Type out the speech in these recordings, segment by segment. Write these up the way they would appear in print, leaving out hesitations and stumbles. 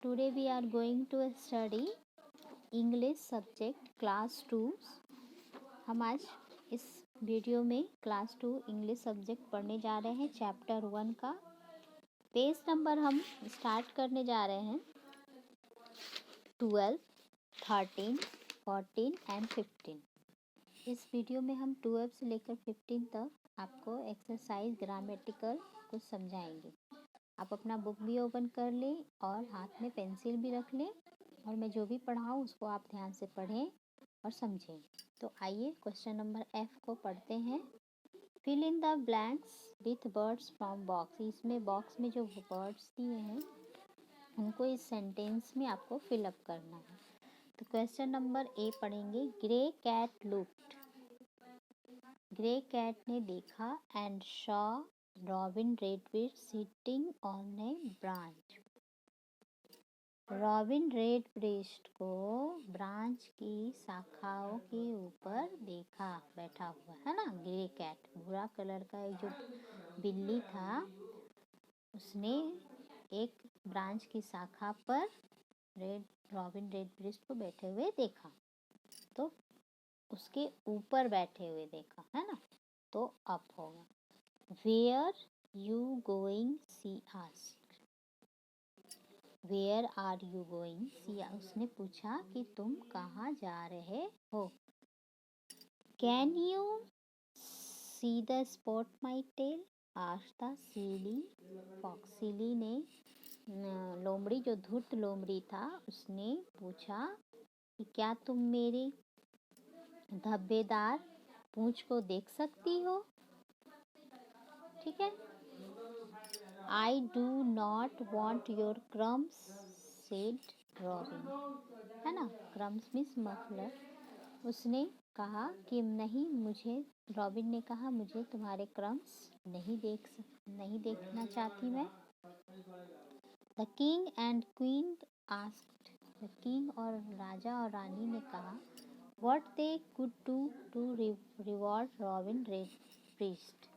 Today we are going to study English subject class 2. हम आज इस वीडियो में क्लास 2 इंग्लिश सब्जेक्ट पढ़ने जा रहे हैं चैप्टर 1 का। पेज नंबर हम स्टार्ट करने जा रहे हैं 12, 13, 14 एंड 15। इस वीडियो में हम 12 से लेकर 15 तक आपको एक्सरसाइज ग्रामेटिकल कुछ समझाएंगे। आप अपना बुक भी ओपन कर लें और हाथ में पेंसिल भी रख लें और मैं जो भी पढ़ाऊँ उसको आप ध्यान से पढ़ें और समझें। तो आइए क्वेश्चन नंबर F को पढ़ते हैं। Fill in the blanks with words from box. इसमें बॉक्स में जो वर्ड्स दिए हैं उनको इस सेंटेंस में आपको फिलअप करना है। तो क्वेश्चन नंबर A पढ़ेंगे। Grey cat looked. Grey cat ने देखा and saw Robin Redbreast sitting on a branch. Robin Redbreast को ब्रांच की शाखाओं के ऊपर देखा बैठा हुआ है ना। ग्रे कैट भूरा कलर का एक जो बिल्ली था उसने एक ब्रांच की शाखा पर रॉबिन रेडब्रेस्ट को बैठे हुए देखा, तो उसके ऊपर बैठे हुए देखा है ना, तो अप होगा। Where you going she asked. Where are you going she, उसने पूछा कि तुम कहाँ जा रहे हो। Can you see the spot my tail asked the silly fox. Silly ने लोमड़ी जो धूर्त लोमड़ी था उसने पूछा कि क्या तुम मेरी धब्बेदार पूंछ को देख सकती हो। ठीक है। I do not want your crumbs said robin, है ना। Crumbs means muffler. उसने कहा कि नहीं, मुझे, रॉबिन ने कहा मुझे तुम्हारे क्रम्स नहीं देखना चाहती मैं। The king and queen asked. The king और राजा और रानी ने कहा what they could do to reward Robin Redbreast.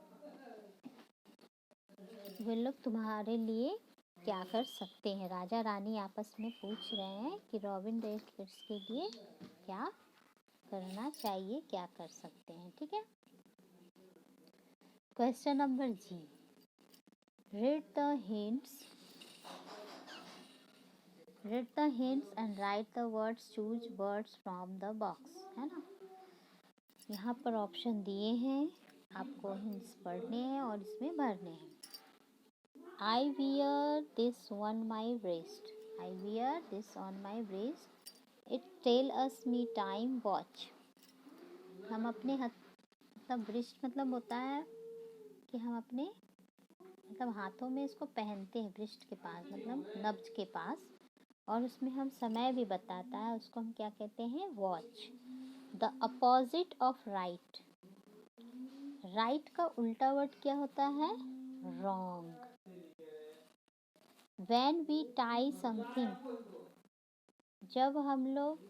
वे लोग तुम्हारे लिए क्या कर सकते हैं। राजा रानी आपस में पूछ रहे हैं कि रॉबिन रेडब्रेस्ट के लिए क्या करना चाहिए, क्या कर सकते हैं। ठीक है। Question number G। Read the hints and right the words, choose words from the box, है ना। यहाँ पर ऑप्शन दिए हैं, आपको हिंट्स पढ़ने हैं और इसमें भरने हैं। I wear this on my wrist. I wear this on my wrist. It tells me time. Watch. हम अपने मतलब wrist मतलब होता है कि हम अपने मतलब हाथों में इसको पहनते हैं, wrist के पास मतलब नब्ज के पास, और उसमें हम समय भी बताता है, उसको हम क्या कहते हैं, watch. The opposite of right. Right का उल्टा वर्ड क्या होता है, wrong. When we tie something, जब हम लोग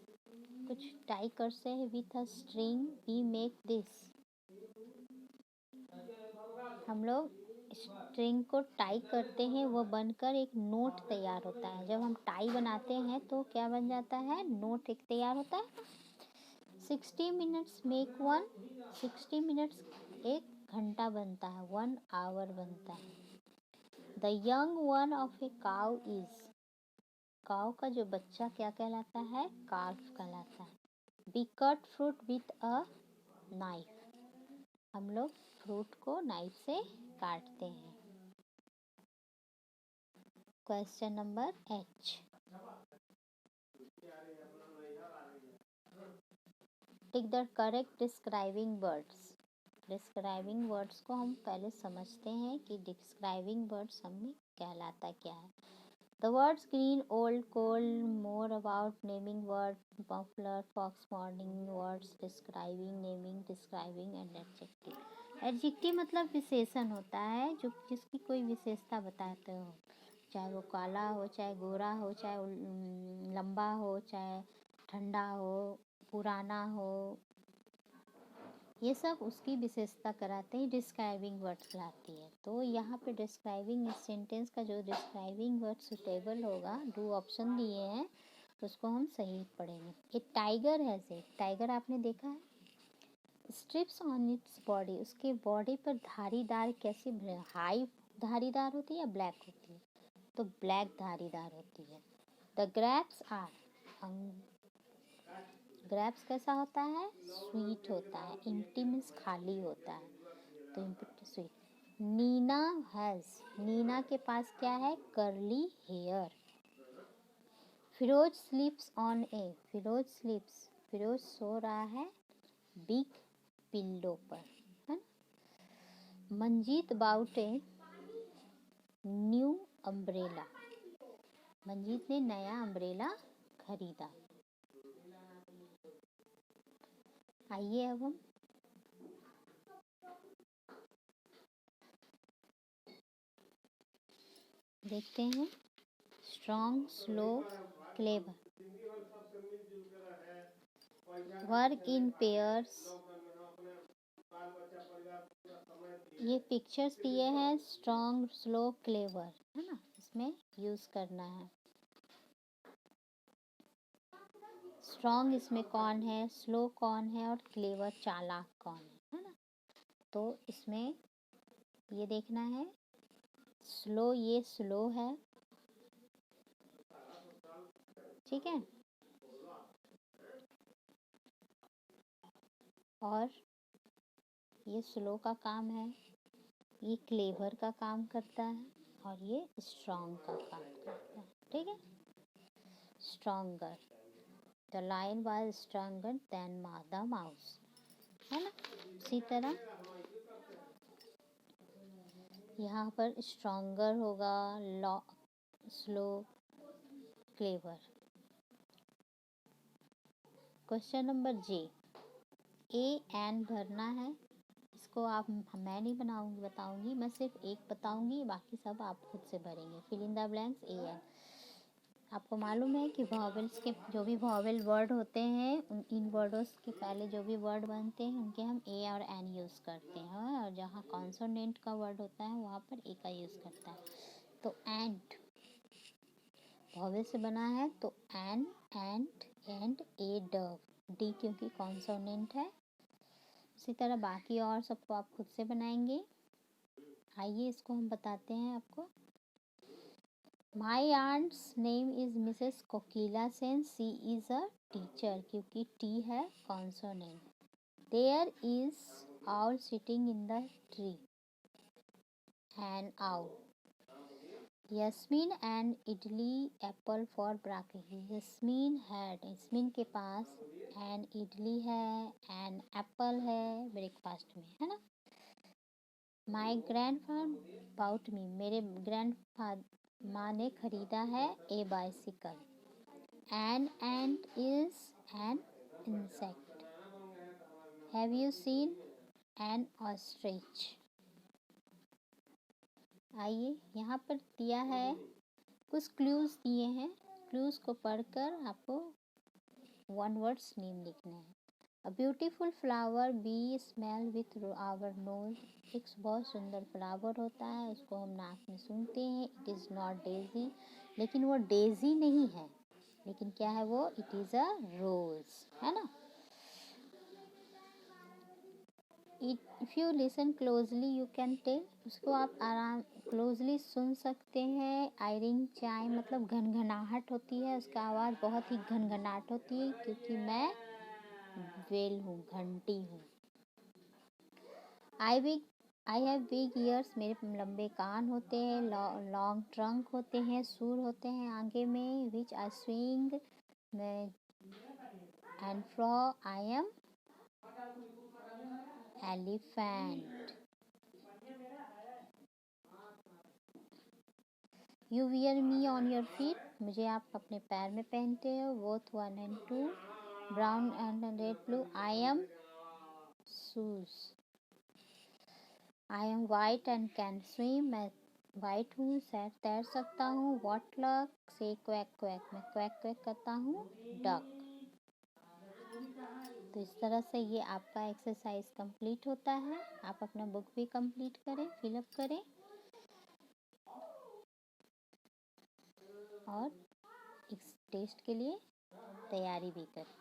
कुछ टाई करते हैं with a string, we make this। हम लोग स्ट्रिंग को टाई करते हैं, वो बनकर एक नोट तैयार होता है। जब हम टाई बनाते हैं तो क्या बन जाता है, नोट एक तैयार होता है। 60 मिनट्स मेक वन। 60 मिनट्स एक घंटा बनता है, 1 आवर बनता है। The young one of a cow is. Cow का जो बच्चा क्या कहलाता है, काल्फ कहलाता है। We cut fruit with a knife. हम लोग फ्रूट को नाइफ से काटते हैं। Question number H। Tick the correct describing words. Describing words को हम पहले समझते हैं कि डिस्क्राइबिंग वर्ड्स हमें कहलाता क्या है। The words green, old, cold, more about naming word, muffler, fox, morning, words describing, naming, describing and adjective. Adjective मतलब विशेषण होता है जो जिसकी कोई विशेषता बताते हो, चाहे वो काला हो, चाहे गोरा हो, चाहे लंबा हो, चाहे ठंडा हो, पुराना हो, ये सब उसकी विशेषता कराते हैं, डिस्क्राइबिंग वर्ड कहलाती है। तो यहाँ पे डिस्क्राइबिंग सेंटेंस का जो डिस्क्राइबिंग वर्ड सुटेबल होगा, 2 ऑप्शन दिए हैं, उसको हम सही पढ़ेंगे। एक टाइगर है, से टाइगर आपने देखा है, स्ट्रिप्स ऑन इट्स बॉडी, उसके बॉडी पर धारीदार कैसी, हाई धारीदार होती है या ब्लैक होती है, तो ब्लैक धारीदार होती है। द ग्रैप्स आर, ग्रैप्स कैसा होता है, स्वीट होता है, एम्प्टी मीन्स खाली होता है, तो empty sweet. Neena has, Neena के पास क्या है, curly hair. Firoz sleeps on a, Firoz sleeps, Firoz सो रहा है बिग पिल्लो पर, है ना। Manjeet bought a new umbrella, Manjeet ने नया अम्ब्रेला खरीदा। आइए अब हम देखते हैं। Strong, slow, clever, work in pairs. ये पिक्चर्स दिए हैं, स्ट्रॉन्ग, स्लो, क्लेवर, है ना, इसमें यूज करना है। स्ट्रॉन्ग इसमें कौन है, स्लो कौन है, और क्लेवर चालाक कौन है ना। तो इसमें ये देखना है, स्लो, ये स्लो है, ठीक है, और ये स्लो का काम है, ये क्लेवर का काम करता है, और ये स्ट्रॉन्ग का काम करता है, ठीक है। Stronger, the lion was stronger than the mouse, है ना। इसी तरह यहाँ पर स्ट्रॉन्गर होगा, low, slow, clever. Question number J, a an भरना है। इसको आप, मैं नहीं बताऊंगी, मैं सिर्फ एक बताऊंगी, बाकी सब आप खुद से भरेंगे। Fill in the blanks a an. आपको मालूम है कि वॉवेल्स के जो भी वॉवेल वर्ड होते हैं, इन वर्डों के पहले जो भी वर्ड बनते हैं उनके हम ए और एन यूज़ करते हैं, और जहाँ कॉन्सोनेंट का वर्ड होता है वहाँ पर ए का यूज़ करता है। तो एंट वॉवेल से बना है, तो an, ant, and, a, dove, d क्योंकि कॉन्सोनेंट है। इसी तरह बाकी और सबको आप खुद से बनाएंगे। आइए इसको हम बताते हैं आपको। My aunt's name is Mrs Kokila Sen, she is a teacher, क्योंकि टी है consonant. There is owl sitting in the tree, an owl. Yasmeen and idli apple for breakfast, Yasmeen had, Yasmeen के पास एन इडली है, एन एप्पल है ब्रेकफास्ट में, है ना। My grandfather bought me, मेरे ग्रैंड माँ ने खरीदा है a bicycle. An ant is an insect. Have you seen an ostrich. आइए यहाँ पर दिया है, कुछ क्लूज दिए हैं, क्लूज को पढ़कर आपको वन वर्ड्स नेम लिखने हैं। A beautiful flower be smell with our nose, एक बहुत सुंदर फ्लावर होता है, उसको हम नाक में सूंघते हैं। इट इज़ नॉट डेजी, लेकिन वो डेजी नहीं है, लेकिन क्या है वो, इट इज़ अ रोज, है ना। If you listen closely you can tell, उसको आप आराम क्लोजली सुन सकते हैं। आयरिंग चाय मतलब घनघनाहट होती है, उसका आवाज़ बहुत ही घनघनाहट होती है, क्योंकि मैं वेल हूँ, घंटी हूँ। आई हैव बिग ईयर्स, मेरे लंबे कान होते हैं। लॉन्ग ट्रंक होते हैं, सूर होते हैं आगे में। Which I swing and fro, I am elephant. You wear me on your feet, मुझे आप अपने पैर में पहनते हो। Both 1 and 2, brown and red blue, I am shoes. I am white and can swim, मैं वाइट हूँ, तैर सकता हूँ। What luck, say quack quack, मैं क्वैक क्वैक करता हूँ। डक। तो इस तरह से ये आपका एक्सरसाइज कंप्लीट होता है। आप अपना बुक भी कंप्लीट करें, फिलअप करें और इस टेस्ट के लिए तैयारी भी करें।